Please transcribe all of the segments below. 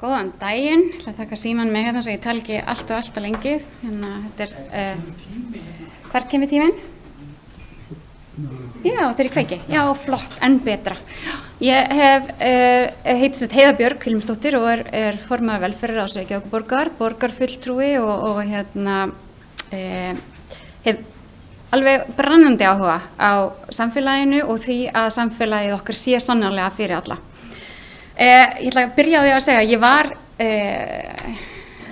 Góðan daginn, ég ætla að taka símann með hérna svo ég tala ekki allt og lengi. Hérna, þetta hvar kemur tíminn? Já, þetta í kveiki. Já, flott, enn betra. Ég hef heitist Heiða Björg Hilmarsdóttir og formaður velferðarráðs Reykjavíkurborgar, borgarfulltrúi og hérna hef alveg brennandi áhuga á samfélaginu og því að samfélagið okkar sé sannarlega fyrir alla. Ég ætla að byrja á því að segja að ég var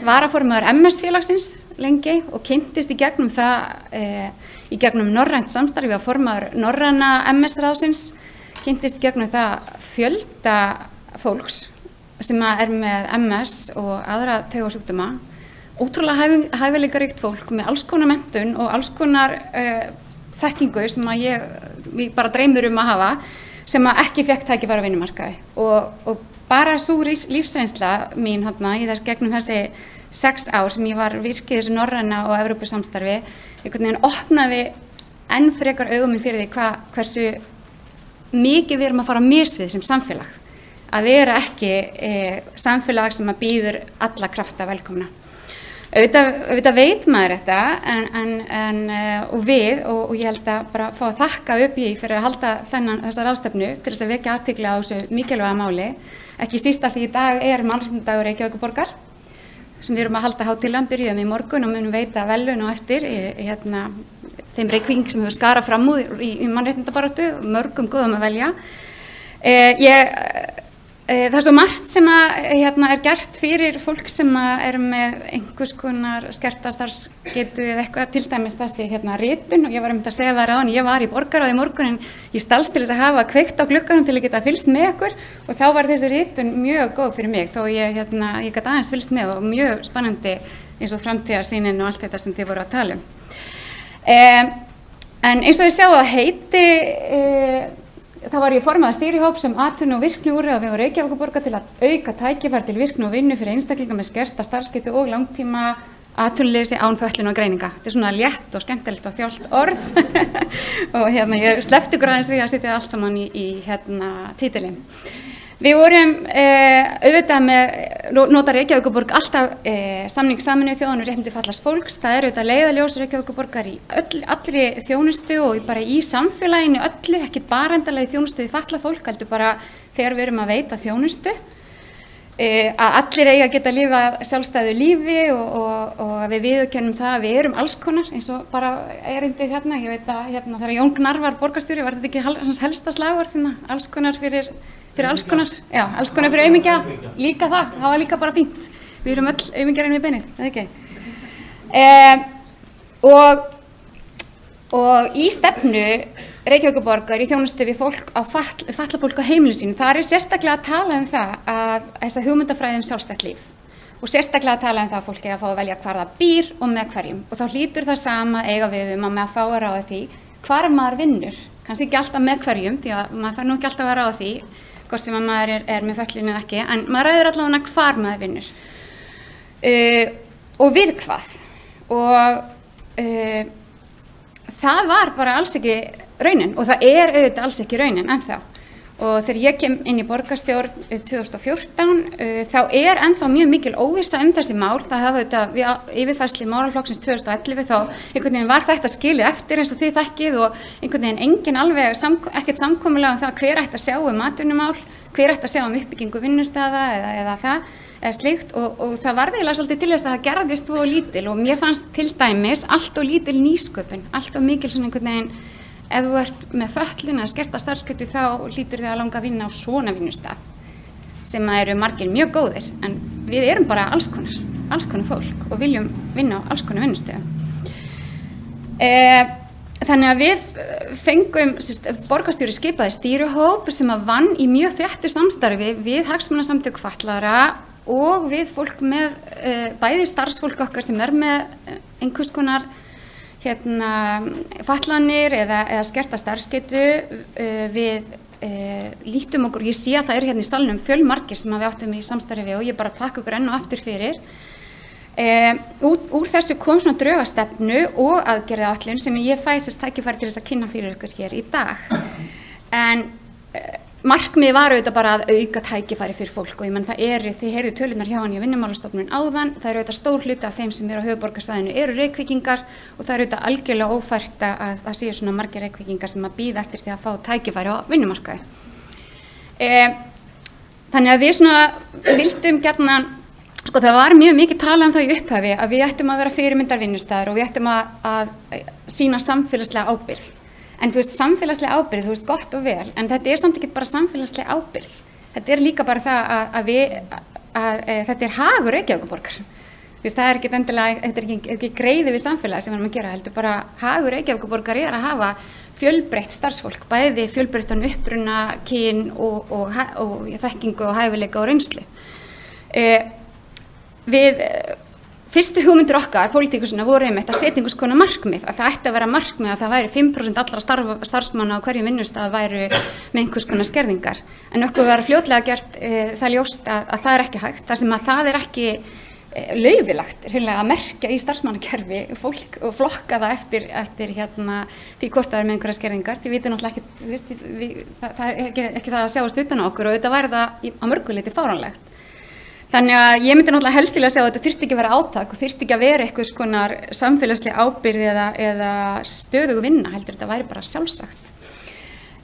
varaformaður MS-félagsins lengi og kynntist í gegnum það, í gegnum norrænt samstarf, ég var formaður norræna MS-ráðsins, kynntist í gegnum það fjölda fólks sem með MS og aðra taugasjúkdóma, ótrúlega hæfileikaríkt fólk með alls konar menntun og alls konar þekkingu sem að ég bara dreymir að hafa, sem að ekki fékk tækifæri á vinnumarkaði og bara sú lífsreynsla mín í gegnum þessi 6 ár sem ég var virkið í þessu norræna og Evrópusamstarfi einhvern veginn opnaði enn frekar augum minn fyrir því hversu mikið við erum að fara á mis við sem samfélag, að vera ekki samfélag sem að býður alla krafta velkomna. Auðvitað veit maður þetta og ég held að bara fá að þakka upp í fyrir að halda þessa ráðstefnu til þess að vekja athygli á þessu mikilvæga máli, ekki síst af því í dag mannréttindadagur Reykjavíkurborgar sem við erum að halda hátíðlega, byrjuðum í morgun og munum veita verðlaun á eftir þeim Reykvíking sem hefur skarað fram úr í mannréttindabaráttu, mörgum góðum að velja. Það svo margt sem að gert fyrir fólk sem að með einhvers konar skerta starfsgetu eða eitthvað, til dæmis þessi ritun, og ég var að segja það ráðan, ég var í borgarráði í morgun en ég stalst til þess að hafa kveikt á glugganum til að geta fylgst með okkur og þá var þessi ritun mjög góð fyrir mig, þó ég gat aðeins fylgst með og mjög spennandi eins og framtíðarsýnin og allt þetta sem þið voru að tala En eins og ég sjá að heiti þá var ég formaður stýrihóp sem atvinnu- og virkniúrræði á vegum Reykjavíkurborgar til að auka tækifæri til virkni og vinnu fyrir einstaklinga með skerta starfsgetu og langtíma atvinnuleysi án fötlunar og greininga. Þetta svona létt og skemmtilegt og þjált orð og ég sleppti ykkur aðeins við að setja allt saman í titilinn. Við vorum auðvitað nota Reykjavíkurborg alltaf samning Sameinuðu þjóðanna um réttindi fatlaðs fólks. Það auðvitað leiðarljós Reykjavíkurborgar í allri þjónustu og bara í samfélaginu öllu, ekki bara endilega í þjónustu við fatlað fólk, heldur bara þegar við erum að veita þjónustu. Að allir eiga að geta lifað sjálfstæðu lífi og að við viðurkennum það að við erum alls konar, eins og bara erindið ég veit að þegar Jón Gnarr var borgarstjóri var þetta ekki hans helsta slagorð, alls konar fyrir alls konar, já, alls konar fyrir aumingja, líka það var líka bara fínt, við erum öll aumingjar inn við beinið, eða ekki? Og í stefnu Reykjavíkurborgar í þjónustu við fólk fatlað fólk á heimilinu sínu, þar sérstaklega að tala það að þessa hugmyndafræði sjálfstætt líf og sérstaklega að tala það að fólk eiga að fá að velja hvar það býr og með hverjum og þá hlýtur það sama eiga við að maður fá að ráða því hvar maður vinnur, kannski ekki alltaf með hverjum því að maður fær nú ekki alltaf að ráða því hvort sem að maður með fötlun eða ekki, en maður ræður allavega hvar maður vinnur og við hvað og það var bara alls ekki raunin og það auðvitað alls ekki raunin ennþá og þegar ég kem inn í borgarstjórn 2014 þá ennþá mjög mikil óvissa þessi mál, það hafa auðvitað við yfirfærslu málaflokksins 2011 þá einhvern veginn var þetta skilið eftir eins og þið þekkið og einhvern veginn engin alveg ekkert samkomulag um það hver ætti að sjá atvinnumál, hver ætti að sjá uppbyggingu vinnustaða eða slíkt og það var eiginlega svolítið til þess að það gerðist og lítil og mér fannst til dæmis allt og lítil nýsköpun, allt og mikil svona einhvern veginn ef þú ert með fötlun eða skerta starfsgetu þá hlýtur þig að langa að vinna á svona vinnustað sem eru margir mjög góðir en við erum bara alls konar fólk og viljum vinna á alls konar vinnustöðum. Þannig að við fengum, borgarstjóri skipaði stýrihóp sem að vann í mjög þéttu samstarfi við hagsmunasamtök fatlaðra og við fólk með bæði starfsfólk okkar sem með einhvers konar fatlanir eða skerta starfsgetu við lítum okkur, ég sé að það eru í salnum fjölmargir sem við áttum í samstarfi og ég bara takk okkur enn og aftur fyrir úr þessu kom svona draugastefnu og aðgerðaáætlun sem ég fæ tækifæri til þess að kynna fyrir ykkur hér í dag en markmið var auðvitað bara að auka tækifæri fyrir fólk og þið heyrðu tölurnar hjá hann í Vinnumálastofnun áðan, það auðvitað stór hluti af þeim sem eru á höfuðborgarsvæðinu eru Reykvíkingar og það auðvitað algjörlega ófært að séu svona margir Reykvíkingar sem að bíða eftir því að fá tækifæri á vinnumarkaði. Þannig að við svona vildum gjarnan, sko það var mjög mikið talað það í upphafi að við ættum að vera fyrirmyndar vinnustaðar og við ættum að sýna samfélagslega ábyrgð. En þú veist, samfélagslega ábyrgð, þú veist, gott og vel, en þetta samt ekki bara samfélagslega ábyrgð. Þetta líka bara það að þetta hagur Reykjavíkurborgar. Þú veist, það ekki endilega, þetta ekki greiði við samfélagi sem við erum að gera, heldur bara hagur Reykjavíkurborgar að hafa fjölbreytt starfsfólk, bæði fjölbreyttan uppruna, kyn og þekkingu og hæfileika og reynslu. Fyrstu hugmyndir okkar, pólitíkusina, voru einmitt að setja einhvers konar markmið, að það ætti að vera markmið að það væri 5% allra starfsmanna á hverjum vinnustað væru með einhvers konar skerðingar. En okkur var fljótlega gert það ljóst að það ekki hægt, þar sem að það ekki laufilegt hreinlega að merkja í starfsmannakerfi fólk og flokka það eftir því hvort það er með einhverja skerðingar. Þið vitum náttúrulega ekki, það er ekki það að sjáast utan á okkur og auðvitað væri það á mörgu leyti fáránlegt. Þannig að ég myndi náttúrulega helst til að sjá að þetta þyrfti ekki að vera átak og þyrfti ekki að vera einhvers konar samfélagsleg ábyrgð eða stöðug vinna, heldur þetta væri bara sjálfsagt.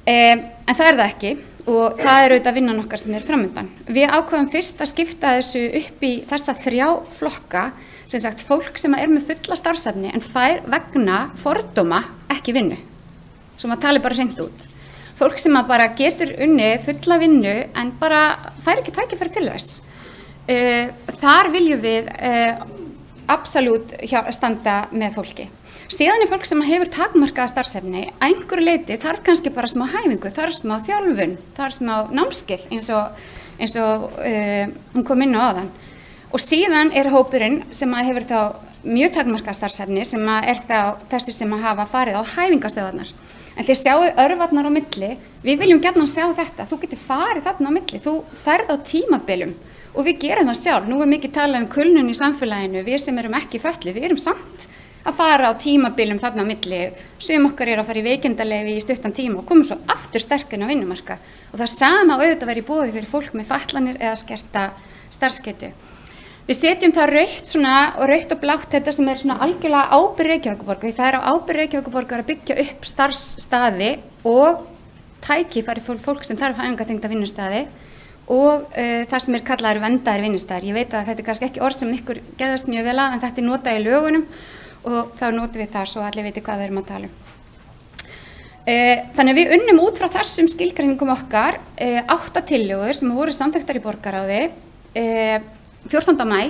En það er það ekki og það er auðvitað vinnan okkar sem er framundan. Við ákváðum fyrst að skipta þessu upp í þessa 3 flokka, sem sagt fólk sem er með fulla starfsefni en fær vegna fordóma ekki vinnu, sem að tala bara hreint út. Fólk sem að bara getur unnið fulla vinnu en bara fær ekki tækifæri til þess. Þar viljum við absolutt standa með fólki. Síðan er fólk sem hefur takmarkaða starfsefni að einhverju leyti þarf kannski bara smá hæfingu, þarf smá þjálfun, þarf smá námskeið eins og hún kom inn á áðan. Og síðan er hópurinn sem hefur þá mjög takmarkaða starfsefni sem er þá þessi sem hafa farið á hæfingastöðvarnar. En þið sjáu örvarnar á milli, við viljum gjarnan sjá þetta, þú getur farið þarna á milli, þú ferð á tímabilum. Og við gerum það sjálf, nú mikið talað um kulnun í samfélaginu, við sem erum ekki fötluð, við erum samt að fara á tímabilum þarna á milli, sum okkar að fara í veikindaleyfi í stuttan tíma og komum svo aftur sterkinn á vinnumarkað. Og það sama auðvitað verið í boði fyrir fólk með fatlanir eða skerta starfsgetu. Við setjum það rautt og blátt þetta sem er svona algjörlega ábyrgð Reykjavíkurborgar, því það er á ábyrgð Reykjavíkurborgar að byggja upp starfsstaði og tækifæri fyrir fólk sem þarf hæfingatengda vinnustaði og það sem kallaðir verndaðir vinnustaðir. Ég veit að þetta er kannski ekki orð sem ykkur geðast mjög vel að, en þetta er notað í lögunum og þá notum við það svo allir viti hvað við erum að tala um. Þannig að við unnum út frá þessum skilgreiningum okkar 8 tillögur sem voru samþykktar í borgarráði 14. maí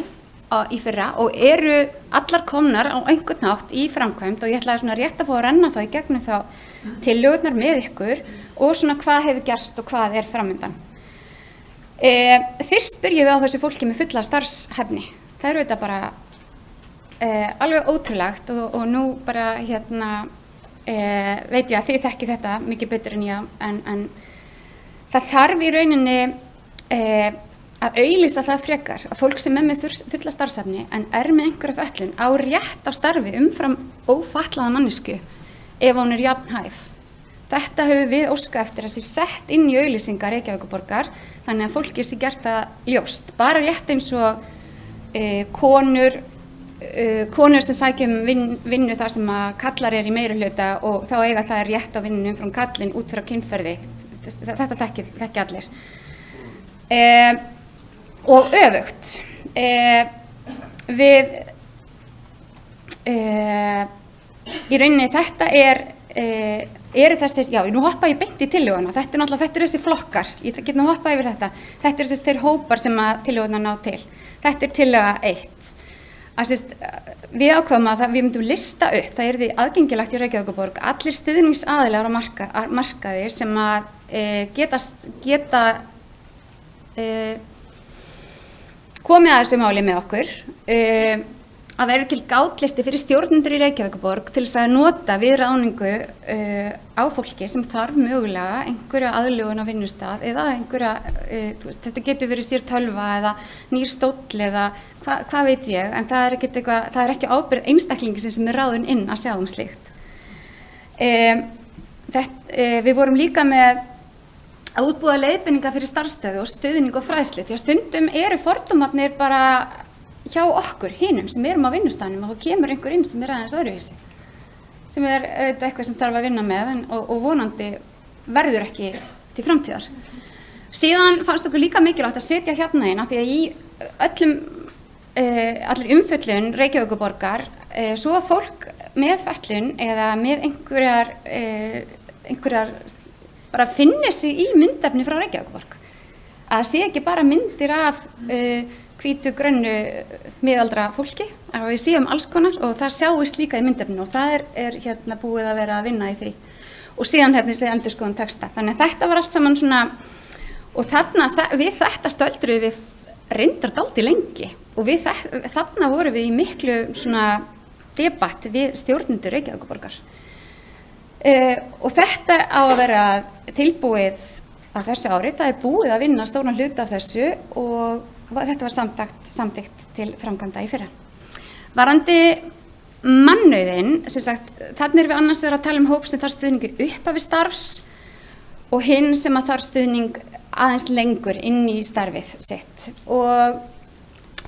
í fyrra og eru allar komnar á einhvern hátt í framkvæmd og ég ætlaði svona rétt að fá að renna það í gegnum þá tillögurnar með ykkur og svona hvað hefur gerst og hvað er framundan. Fyrst byrjum við á þessu fólki með fulla starfshæfni. Það eru þetta bara alveg ótrúlegt og nú bara veit ég að þið þekki þetta mikið betur en ég en það þarf í rauninni að auglýsa það frekar að fólk sem er með fulla starfshæfni en er með einhverja fötlun á rétt á starfi umfram ófatlaða mannesku ef hún er jafnhæf. Þetta höfum við óskað eftir að sé sett inn í auglýsingar Reykjavíkurborgar þannig að fólki sé gert það ljóst. Bara rétt eins og konur sem sækjum vinnu þar sem að kallar í meirihluta og þá eiga það rétt á vinnunum umfram kallinn út frá kynferði. Þetta þekki allir. Og öfugt. Í rauninni þetta eru þessir, nú hoppa ég beint í tillöguna, þetta er þessi flokkar, ég get nú hoppa yfir þetta, þetta er þeir hópar sem að tillöguna ná til, þetta er tillöga 1. Við ákváðum að við myndum lista upp, það yrði aðgengilegt í Reykjavíkurborg, allir stuðningsaðilar á markaði sem að geta komið að þessu máli með okkur, að það eru til gátlisti fyrir stjórnendur í Reykjavíkurborg til þess að nota við ráðningu á fólki sem þarf mögulega einhverja aðlögun á vinnustað eða einhverja, þetta getur verið sér tölva eða nýr stóll eða hvað veit ég, en það er ekki ábyrgð einstaklingi sem er ráðin inn að sjá slíkt. Við vorum líka með að útbúa leiðbeiningar fyrir starfsstöðu og stuðning og fræðslu, því að stundum eru fordómarnir bara hjá okkur hinum sem erum á vinnustaðnum og þá kemur einhver inn sem aðeins öðruvísi, sem eitthvað sem þarf að vinna með og vonandi verður ekki til framtíðar. Síðan fannst okkur líka mikilvægt að setja hérna inn af því að í allir umfjöllun Reykjavíkurborgar, svo að fólk með fötlun eða með einhverjar bara finni sig í myndefni frá Reykjavíkurborg. Að sé ekki bara myndir af hvítu, grönnu, miðaldra fólki, að við séum alls konar og það sjáist líka í myndefninu og það er hérna búið að vera að vinna í því. Og síðan hérna þessi endurskoðun texta. Þannig að þetta var allt saman svona, og við þetta stöldruðum við reyndar dálítið lengi og þarna vorum við í miklu svona debatt við stjórnendur Reykjavíkurborgar. Og þetta á að vera tilbúið á þessu ári, það er búið að vinna stóran hluta af þessu og þetta var samþykkt til framkvæmda í fyrra. Varðandi mannauðinn, sem sagt, þarna erum við annars verið að tala hóp sem þarf stuðningi upphafi starfs og hinn sem að þarf stuðning aðeins lengur inn í starfið sitt. Og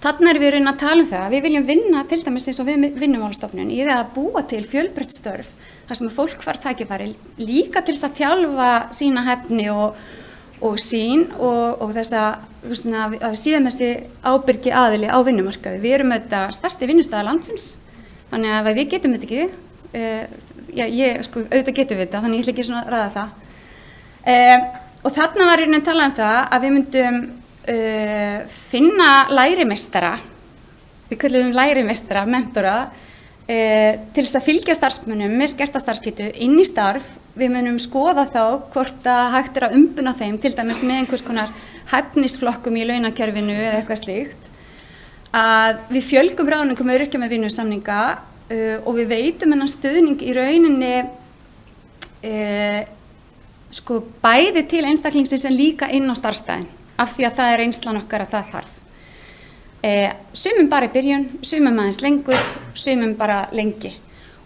þarna erum við reyna að tala það, við viljum vinna til dæmis eins og við Vinnumálastofnun í það að búa til fjölbreytt störf þar sem að fólk fær tækifæri líka til þess að þjálfa sína hæfni og sín og þess að við séum þessi ábyrgi aðili á vinnumarkaði. Við erum þetta stærsti vinnustaður landsins, þannig að við getum þetta ekki, auðvitað getum við þetta, þannig ég ætla ekki svona að ræða það. Og þarna var að tala það að við myndum finna lærimeistara, við köllum lærimeistara, mentora, til þess að fylgja starfsmönnum með skerta starfsgetu inn í starf. Við munum skoða þá hvort að hægt að umbuna þeim, til dæmis með einhvers konar hæfnisflokkum í launakerfinu eða eitthvað slíkt. Að við fjölgum ráðningum öryrkja með vinnusamninga og við veitum hennan stuðning í rauninni bæði til einstaklingsins en líka inn á starfsstæðin, af því að það er reynslan okkar að það þarf. Sumum bara í byrjun, sumum aðeins lengur, sumum bara lengi.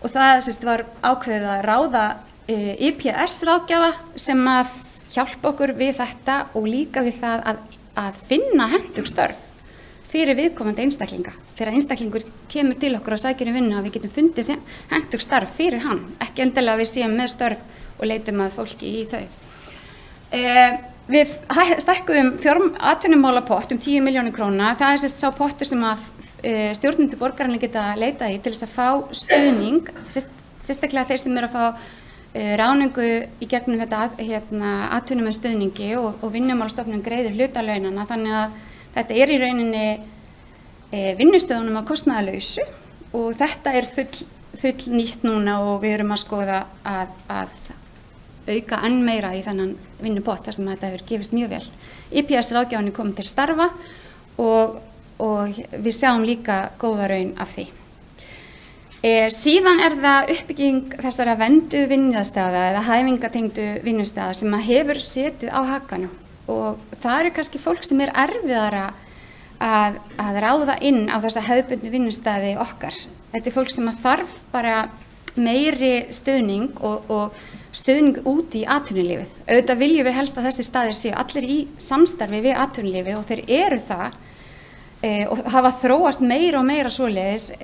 Og það var ákveðið að ráða IPS-ráðgjafa sem að hjálpa okkur við þetta og líka við það að finna hentug störf fyrir viðkomandi einstaklinga. Þegar einstaklingur kemur til okkur og sækir vinnu að við getum fundið hentug starf fyrir hann, ekki endilega að við séum með störf og leitum að fólki í þau. Við stækkuðum atvinnumálapott 10 milljónir króna. Það er sá pottur sem að stjórnendur borgarinnar geta leitað í til þess að fá stuðning, sérstaklega þeir sem eru að fá ráðningu í gegnum þetta atvinnum með stuðningi og Vinnumálastofnun greiðir hlutalaunana, þannig að þetta er í rauninni vinnustöðunum á kostnaðarlausu og þetta er full nýtt núna og við erum að skoða að auka enn meira í þennan vinnupott þar sem þetta hefur gefist mjög vel. IPS-ráðgjafanir komið til starfa og við sjáum líka góða raun af því. Síðan er það uppbygging þessara vernduðu vinnustaða eða hæfingatengdu vinnustaða sem að hefur setið á hakanum og það eru kannski fólk sem er erfiðara að ráða inn á þessa hefðbundnu vinnustaði okkar. Þetta er fólk sem að þarf bara meiri stuðning og stuðning út í atvinnulífið. Auðvitað viljum við helst að þessi staðir séu allir í samstarfi við atvinnulífið og þeir eru það og hafa þróast meira og meira svoleiðis.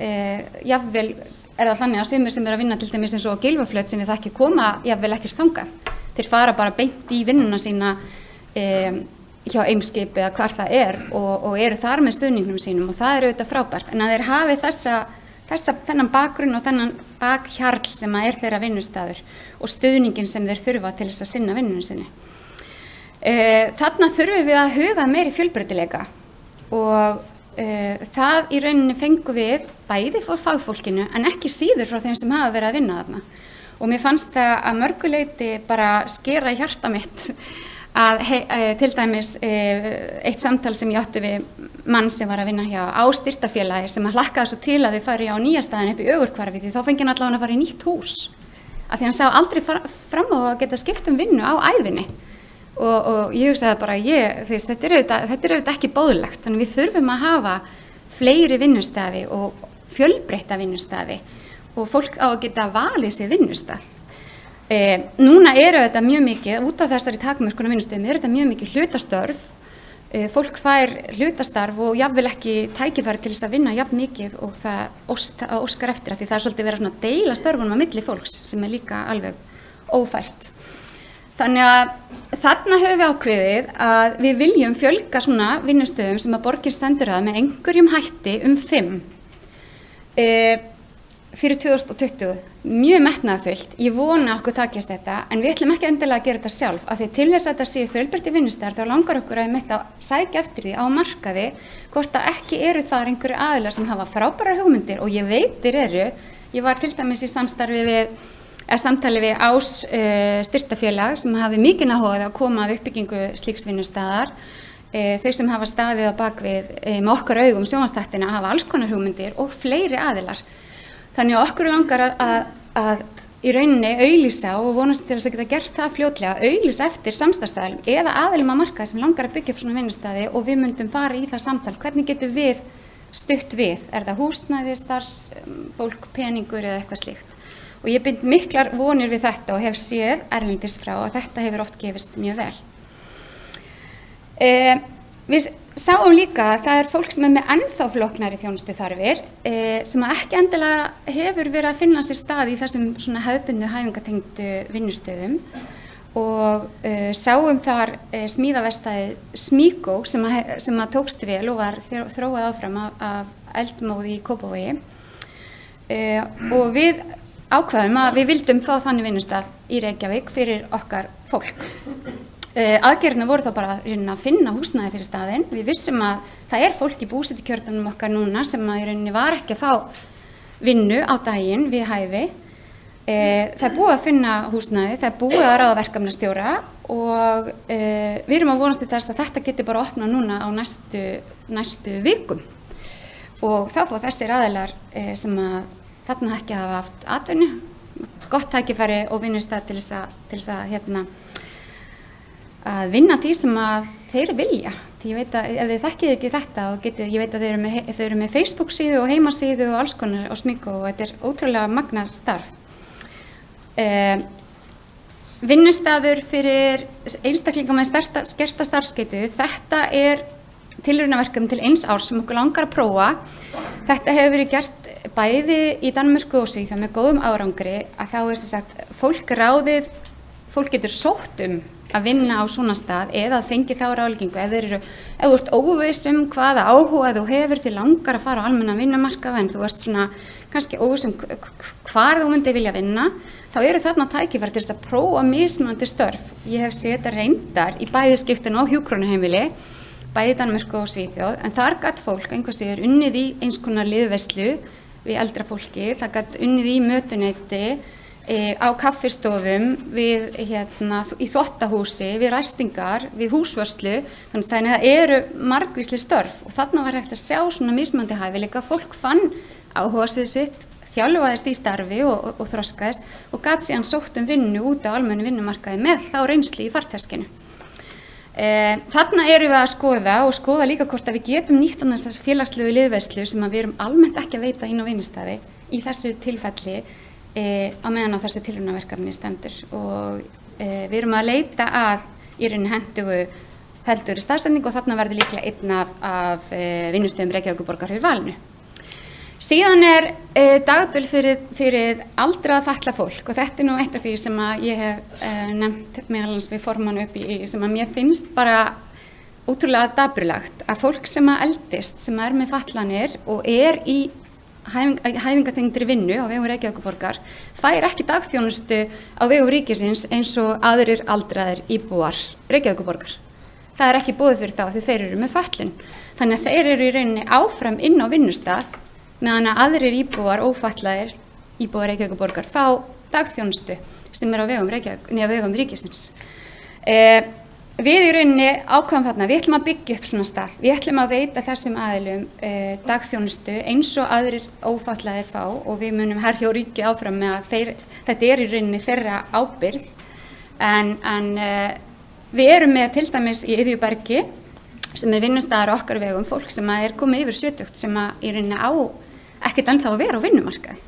Jafnvel er það þannig að sumir sem eru að vinna til dæmis eins og Gylfaflöt sem við þekki koma jafnvel ekkert þangað. Þeir fara bara beint í vinnuna sína hjá Eimskip eða hvar það er og eru þar með stuðningnum sínum og það er auðvitað frábært. En að þeir hafi þennan bakgrunn og þennan bakhjarl sem er þeirra vinnustaður og stuðningin sem þeir þurfa til þess að sinna vinnunum sinni. Þarna þurfum við að huga meiri fjölbreytileika og það í rauninni fengum við bæði frá fagfólkinu en ekki síður frá þeim sem hafa verið að vinna þarna. Og mér fannst það að mörgu leyti bara skera í hjarta mitt að til dæmis eitt samtal sem ég átti við mann sem var að vinna hjá Styrktarfélagi sem hlakkaði svo til að þau fari á nýja staðinn upp í Ögurhvarfi því þá fengi hann allavega að fara í nýtt hús af því hann sá aldrei fram á að geta skipt vinnu á ævinni og ég hugsaði bara þetta er auðvitað ekki boðlegt þannig við þurfum að hafa fleiri vinnustaði og fjölbreytta vinnustaði og fólk á að geta valið sér vinnustað. Núna eru þetta mjög mikið, út af þessari takmörkun á vinnustöðum, eru þetta mjög mikið hlutastörf. Fólk fær hlutastarf og jafnvel ekki tækifæri til þess að vinna jafn mikið og það óskar eftir því það svolítið vera svona að deila störfunum á milli fólks sem líka alveg ófært. Þannig að þarna höfum við ákveðið að við viljum fjölga svona vinnustöðum sem að borgin stendur að með einhverjum hætti 5 fyrir 2020. Mjög metnaðarfullt, ég vona okkur takist þetta, en við ætlum ekki endilega að gera þetta sjálf, af því til þess að þetta séu fjölbreyttir vinnustæðar þá langar okkur að mitt að sækja eftir því á markaði hvort að ekki eru þar einhverju aðilar sem hafa frábærar hugmyndir og ég veit þeir eru. Ég var til dæmis í samtali við Ás styrktafélag sem hafi mikinn áhuga að koma að uppbyggingu slíks vinnustæðar. Þau sem hafa staðið á bakvið með okkar augum sjónvarpsþættina hafa alls konar hugmyndir og fleiri aðilar. Þannig að okkur langar að í rauninni auglýsa og vonast til þess að geta gert það fljótlega, auglýsa eftir samstarfsstaðlum eða aðilum á markaði sem langar að byggja upp svona vinnustaði og við myndum fara í það samtal. Hvernig getum við stutt við? Er það húsnæði, starfsfólk, peningur eða eitthvað slíkt? Og ég bind miklar vonir við þetta og hef séð erlendis frá að þetta hefur oft gefist mjög vel. Við sáum líka að það fólk sem með ennþá flóknari þjónustuþarfir sem ekki endilega hefur verið að finna sér stað í þessum svona hefðbundnu hæfingatengdu vinnustöðum og sáum þar smíðaverkstæðið Smíkó sem að tókst vel og var þróað áfram af Eldmóð í Kópavogi og við ákvaðum að við vildum fá þannig vinnustað í Reykjavík fyrir okkar fólk. Aðgerðina voru þá bara að finna húsnæði fyrir staðinn. Við vissum að það fólk í búsetukjördunum okkar núna sem að í rauninni var ekki að fá vinnu á daginn við hæfi. Það búið að finna húsnæði, það búið að ráða verkefnastjóra og við erum að vonast til þess að þetta geti bara opnað núna á næstu vikum. Og þá fá þessir aðilar sem að þarna ekki hafa haft atvinnu, gott tækifæri og vinnustað til þess að vinna því sem að þeir vilja. Því ég veit að ef þið þekkið ekki þetta og ég veit að þau eru með Facebook síðu og heimasíðu og alls konar á Smíkó og þetta ótrúlega magnað starf. Vinnustaður fyrir einstaklinga með skerta starfsgetu, þetta tilraunaverkefni til 1 árs sem okkur langar að prófa. Þetta hefur verið gert bæði í Danmörku og Svíþjóð með góðum árangri að þá sem sagt fólk getur sótt að vinna á svona stað eða að fengi þá ráðleggingu ef þú ert óviss hvaða áhuga þú hefur því langar að fara á almennan vinnumarkað en þú ert svona kannski óviss hvar þú myndir vilja vinna, þá eru þarna tækifæri til þess að prófa mismunandi störf. Ég hef séð þetta reyndar í bæði skiptin á hjúkrunarheimili, bæði í Danmörku og Svíþjóð, en þar gat fólk einhversir unnið í eins konar liðveislu við eldra fólki, það gat unnið í mötuneyti, á kaffistofum, í þvottahúsi, við ræstingar, við húsvörslu, þannig að það eru margvísleg störf og þarna var hægt að sjá svona mismunandi hæfileika. Fólk fann áhuga sitt, þjálfaðist í starfi og þroskaðist og gat síðan sótt vinnu út á almennu vinnumarkaði með þá reynslu í farteskinu. Þarna erum við að skoða líka hvort að við getum nýtt þessar félagslegu liðveislu sem við erum almennt ekki að veita inn á vinnustaði í þessu tilfelli á meðan á þessu tilraunaverkefni stendur og við erum að leita að í rauninni hentugri staðsetningu og þarna verður líklega einn af vinnustöðum Reykjavíkurborgar fyrir valinu. Síðan dagdvöl fyrir aldrað fatlað fólk og þetta nú eitt af því sem að ég hef nefnt meðal annars við formann upp í sem að mér finnst bara ótrúlega dapurlegt að fólk sem að eldist, sem með fatlanir og í hæfingatengdri vinnu á vegum Reykjavíkurborgar fær ekki dagþjónustu á vegum ríkisins eins og aðrir aldraðir íbúar Reykjavíkurborgar. Það ekki boðið fyrir þá því þeir eru með fatlun. Þannig að þeir eru í rauninni áfram inn á vinnustað meðan að aðrir íbúar ófatlaðir íbúar Reykjavíkurborgar fá dagþjónustu sem á vegum ríkisins. Við í rauninni ákváðum þarna, við ætlum að byggja upp svona stað, við ætlum að veita þessum aðilum dagþjónustu eins og aðrir ófatlaðir fá og við munum herja á ríki áfram með að þetta í rauninni þeirra ábyrgð en við erum með til dæmis í Iðjubergi sem vinnustaðar okkar vegum fólk sem komið yfir 70 sem í rauninni á ekkert ennþá að vera á vinnumarkaði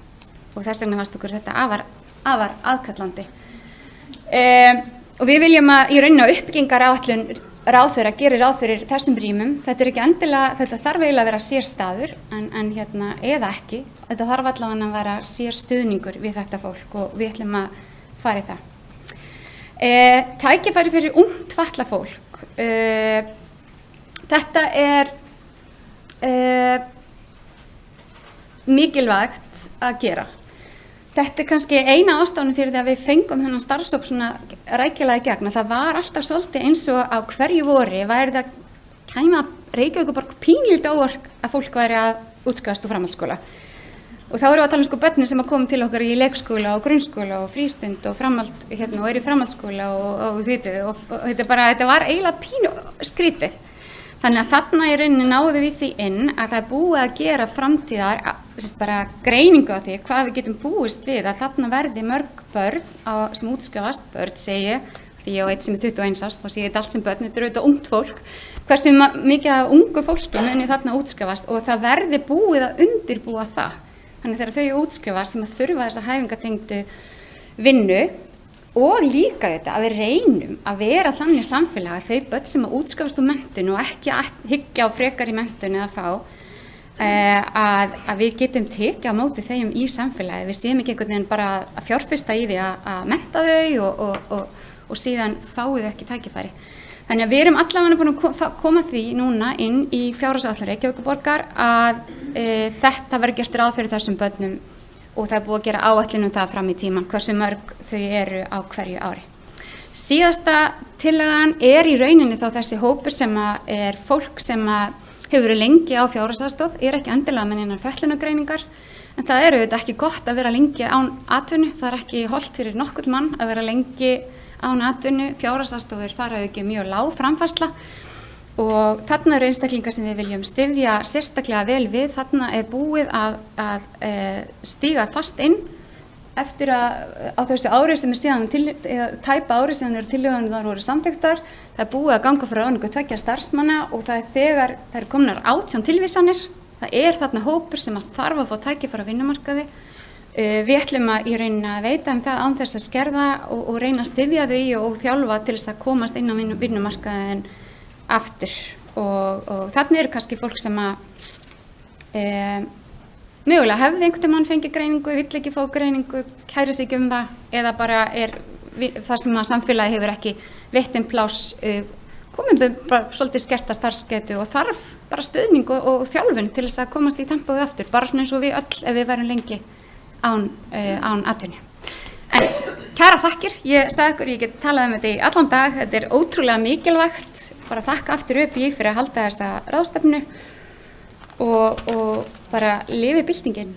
og þess vegna fannst okkur þetta afar aðkallandi. Og við viljum að í rauninni uppbyggingaráætlun ráðherra gerir ráð fyrir þessum rýmum. Þetta ekki endilega, þetta þarf eiginlega að vera sérstaður en eða ekki. Þetta þarf allavega að vera sérstuðningur við þetta fólk og við ætlum að fara í það. Tækifæri fyrir ungt fatlað fólk. Þetta mikilvægt að gera. Þetta kannski eina ástæðan fyrir því að við fengum þennan starfshóp svona rækilega í gegn. Það var alltaf svolítið eins og á hverju vori væri það kæma Reykjavíkurborg pínlítið óvart að fólk væri að útskrifast úr framhaldsskóla. Og þá erum við að tala börnin sem að koma til okkar í leikskóla og grunnskóla og frístund og og í framhaldsskóla og þetta var eiginlega pínu skrítið. Þannig að þarna í rauninni náðum við því inn að það búið að gera framtíðar bara greiningu á því hvað við getum búist við að þarna verði mörg börn sem útskrifast, börn segi ég, því ég á eitt sem 21 árs, þá sé ég þetta allt sem börn, þetta auðvitað ungt fólk, hversu mikið af ungu fólki muni þarna útskrifast og það verði búið að undirbúa það. Þannig þegar þau útskrifast sem að þurfa þessa hæfingatengdu vinnu og líka þetta að við reynum að vera þannig samfélag að þau börn sem að útskrifast úr menntun og ekki að hyggja á frekar í menntun eða þá að við getum tekið á móti þeim í samfélagi. Við séum ekki einhvern veginn bara að fjárfesta í því að mennta þau og síðan fáið þau ekki tækifæri. Þannig að við erum allavega búin að koma því núna inn í fjárhagsáætlun Reykjavíkurborgar að þetta verður gert ráð fyrir þessum börnum og það búið að gera áætlun það fram í tíman, hversu mörg þau eru á hverju ári. Síðasta tillagan í rauninni þá þessi hópur sem fólk sem hefur verið lengi á fjárhagsaðstoð, ekki endilega með neinar fötlunargreiningar, en það auðvitað ekki gott að vera lengi án atvinnu, það ekki hollt fyrir nokkurn mann að vera lengi án atvinnu, fjárhagsaðstofur þar ekki mjög lág framfærsla og þarna eru einstaklingar sem við viljum styðja sérstaklega vel við, þarna búið að stíga fast inn eftir á þessu ári sem síðan tæpa ári síðan tillögurnar voru samþykktar, það búið að ganga frá ráðningu 2 starfsmanna og það þegar það komnar 18 tilvísanir, það þarna hópur sem þarf að fá tækifæri á vinnumarkaði. Við ætlum að í rauninni að veita það án þess að skerða og reyna að styðja þau og þjálfa til þess að komast inn á vinnumarkaðin aftur og þarna kannski fólk sem mögulega hefði einhvern mann fengið greiningu, vill ekki fá greiningu, kæri sig ekki það eða bara þar sem að samfélagi hefur ekki veitt pláss, komum við bara svolítið skerta starfsgetu og þarf bara stuðning og þjálfun til þess að komast í tempóið aftur, bara svona eins og við öll ef við værum lengi án atvinnu. En kæra þakkir, ég sagði ykkur, ég get talað þetta í allan dag, þetta ótrúlega mikilvægt, bara þakka aftur upp fyrir að halda þessa ráðstefnu og bara lifi byltingin.